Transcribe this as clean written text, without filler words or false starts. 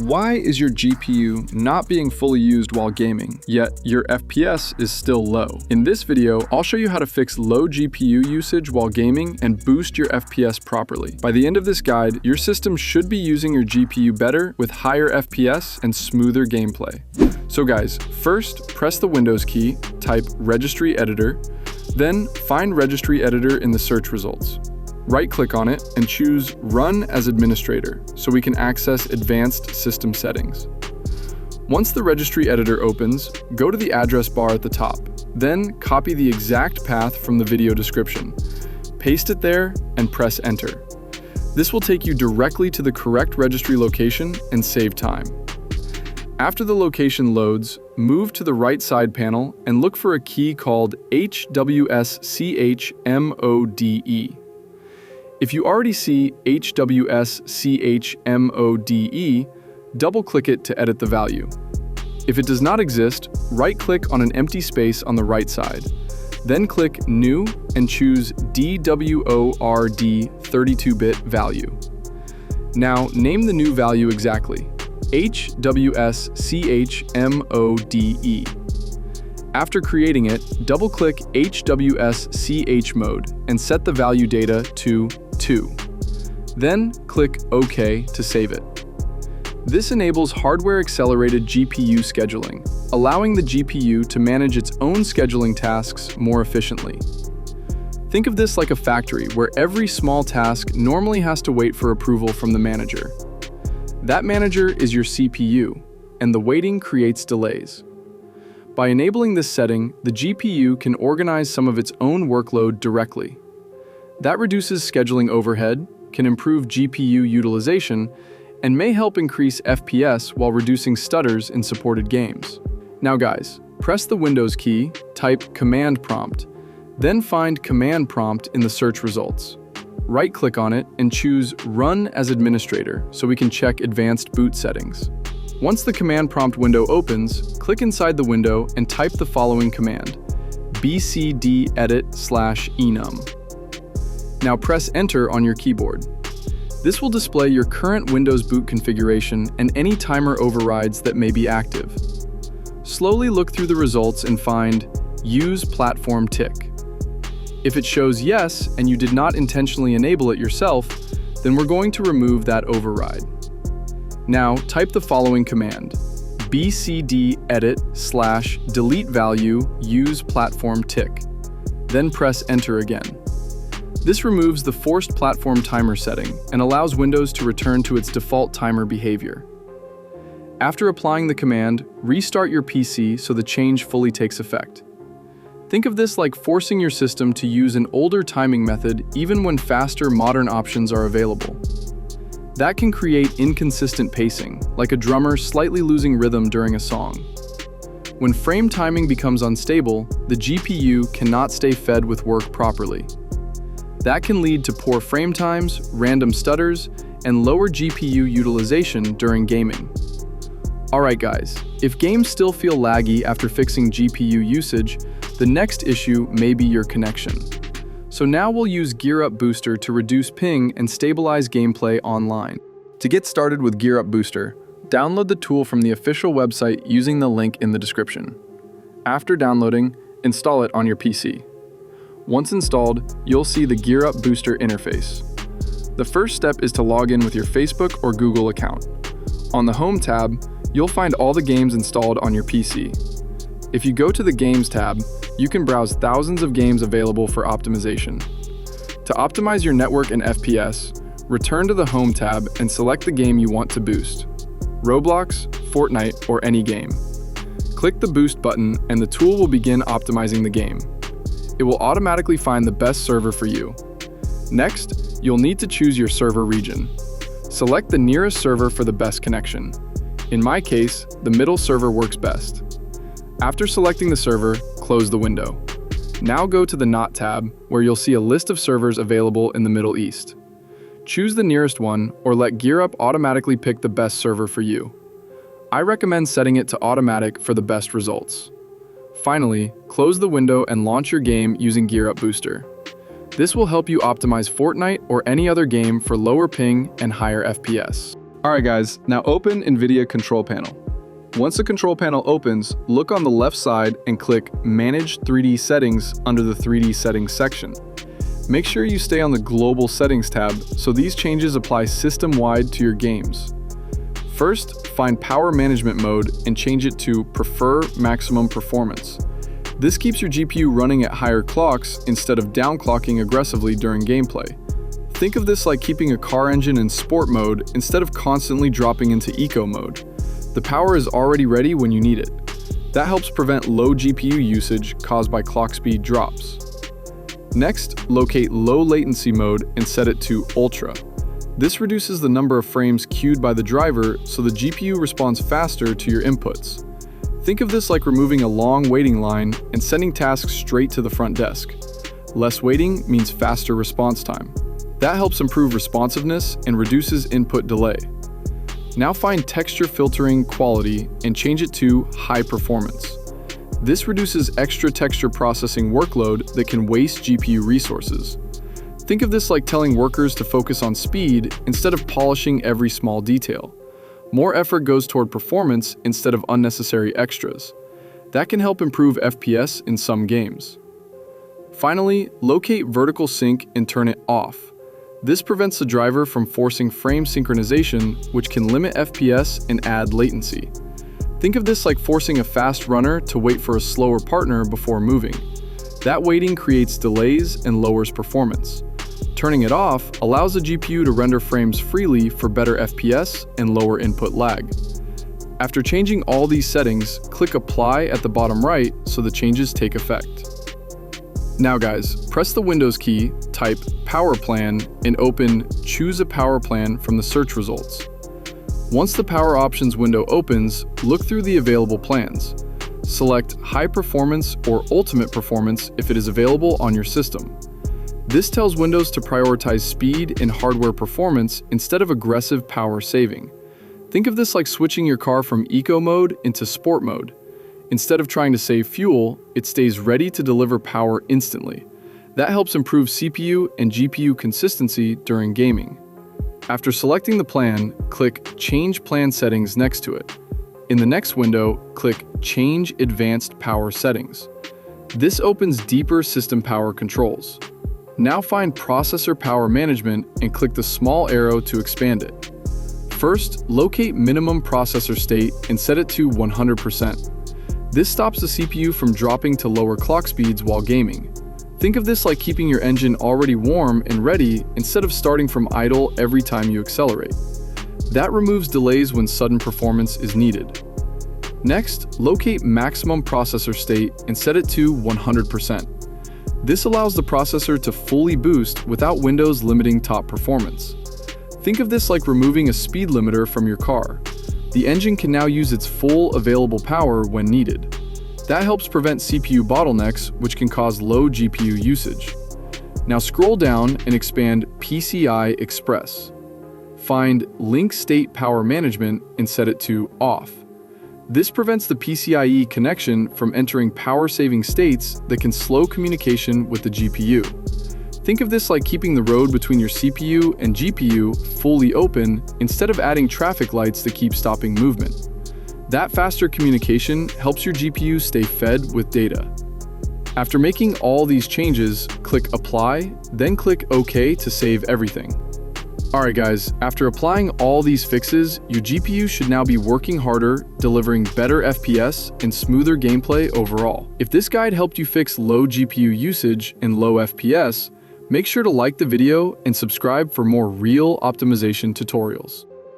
Why is your GPU not being fully used while gaming, yet your FPS is still low? In this video, I'll show you how to fix low GPU usage while gaming and boost your FPS properly. By the end of this guide, your system should be using your GPU better with higher FPS and smoother gameplay. So guys, first press the Windows key, type Registry Editor, then find Registry Editor in the search results. Right-click on it and choose Run as Administrator so we can access advanced system settings. Once the registry editor opens, go to the address bar at the top. Then copy the exact path from the video description. Paste it there and press Enter. This will take you directly to the correct registry location and save time. After the location loads, move to the right side panel and look for a key called HWSCHMODE. If you already see HWSCHMODE, double-click it to edit the value. If it does not exist, right-click on an empty space on the right side. Then click New and choose DWORD 32-bit value. Now name the new value exactly, HWSCHMODE. After creating it, double-click HWSCH mode and set the value data to 2. Then click OK to save it. This enables hardware-accelerated GPU scheduling, allowing the GPU to manage its own scheduling tasks more efficiently. Think of this like a factory where every small task normally has to wait for approval from the manager. That manager is your CPU, and the waiting creates delays. By enabling this setting, the GPU can organize some of its own workload directly. That reduces scheduling overhead, can improve GPU utilization, and may help increase FPS while reducing stutters in supported games. Now guys, press the Windows key, type Command Prompt, then find Command Prompt in the search results. Right-click on it and choose Run as Administrator so we can check advanced boot settings. Once the command prompt window opens, click inside the window and type the following command, bcdedit/enum. Now press Enter on your keyboard. This will display your current Windows boot configuration and any timer overrides that may be active. Slowly look through the results and find Use Platform Tick. If it shows yes and you did not intentionally enable it yourself, then we're going to remove that override. Now type the following command, bcdedit/delete value use platform tick. Then press Enter again. This removes the forced platform timer setting and allows Windows to return to its default timer behavior. After applying the command, restart your PC so the change fully takes effect. Think of this like forcing your system to use an older timing method even when faster modern options are available. That can create inconsistent pacing, like a drummer slightly losing rhythm during a song. When frame timing becomes unstable, the GPU cannot stay fed with work properly. That can lead to poor frame times, random stutters, and lower GPU utilization during gaming. Alright guys, if games still feel laggy after fixing GPU usage, the next issue may be your connection. So now we'll use GearUp Booster to reduce ping and stabilize gameplay online. To get started with GearUp Booster, download the tool from the official website using the link in the description. After downloading, install it on your PC. Once installed, you'll see the GearUp Booster interface. The first step is to log in with your Facebook or Google account. On the Home tab, you'll find all the games installed on your PC. If you go to the Games tab, you can browse thousands of games available for optimization. To optimize your network and FPS, return to the Home tab and select the game you want to boost. Roblox, Fortnite, or any game. Click the Boost button and the tool will begin optimizing the game. It will automatically find the best server for you. Next, you'll need to choose your server region. Select the nearest server for the best connection. In my case, the middle server works best. After selecting the server, close the window. Now go to the Not tab, where you'll see a list of servers available in the Middle East. Choose the nearest one, or let GearUp automatically pick the best server for you. I recommend setting it to automatic for the best results. Finally, close the window and launch your game using GearUp Booster. This will help you optimize Fortnite or any other game for lower ping and higher FPS. Alright guys, now open NVIDIA Control Panel. Once the control panel opens, look on the left side and click Manage 3D Settings under the 3D Settings section. Make sure you stay on the Global Settings tab so these changes apply system-wide to your games. First, find Power Management mode and change it to Prefer Maximum Performance. This keeps your GPU running at higher clocks instead of downclocking aggressively during gameplay. Think of this like keeping a car engine in sport mode instead of constantly dropping into eco mode. The power is already ready when you need it. That helps prevent low GPU usage caused by clock speed drops. Next, locate low latency mode and set it to Ultra. This reduces the number of frames queued by the driver so the GPU responds faster to your inputs. Think of this like removing a long waiting line and sending tasks straight to the front desk. Less waiting means faster response time. That helps improve responsiveness and reduces input delay. Now find Texture Filtering Quality and change it to High Performance. This reduces extra texture processing workload that can waste GPU resources. Think of this like telling workers to focus on speed instead of polishing every small detail. More effort goes toward performance instead of unnecessary extras. That can help improve FPS in some games. Finally, locate Vertical Sync and turn it off. This prevents the driver from forcing frame synchronization, which can limit FPS and add latency. Think of this like forcing a fast runner to wait for a slower partner before moving. That waiting creates delays and lowers performance. Turning it off allows the GPU to render frames freely for better FPS and lower input lag. After changing all these settings, click Apply at the bottom right so the changes take effect. Now guys, press the Windows key, type Power Plan, and open Choose a Power Plan from the search results. Once the Power Options window opens, look through the available plans. Select High Performance or Ultimate Performance if it is available on your system. This tells Windows to prioritize speed and hardware performance instead of aggressive power saving. Think of this like switching your car from eco mode into sport mode. Instead of trying to save fuel, it stays ready to deliver power instantly. That helps improve CPU and GPU consistency during gaming. After selecting the plan, click Change Plan Settings next to it. In the next window, click Change Advanced Power Settings. This opens deeper system power controls. Now find Processor Power Management and click the small arrow to expand it. First, locate Minimum Processor State and set it to 100%. This stops the CPU from dropping to lower clock speeds while gaming. Think of this like keeping your engine already warm and ready instead of starting from idle every time you accelerate. That removes delays when sudden performance is needed. Next, locate Maximum Processor State and set it to 100%. This allows the processor to fully boost without Windows limiting top performance. Think of this like removing a speed limiter from your car. The engine can now use its full available power when needed. That helps prevent CPU bottlenecks, which can cause low GPU usage. Now scroll down and expand PCI Express. Find Link State Power Management and set it to Off. This prevents the PCIe connection from entering power-saving states that can slow communication with the GPU. Think of this like keeping the road between your CPU and GPU fully open instead of adding traffic lights that keep stopping movement. That faster communication helps your GPU stay fed with data. After making all these changes, click Apply, then click OK to save everything. Alright guys, after applying all these fixes, your GPU should now be working harder, delivering better FPS and smoother gameplay overall. If this guide helped you fix low GPU usage and low FPS, make sure to like the video and subscribe for more real optimization tutorials.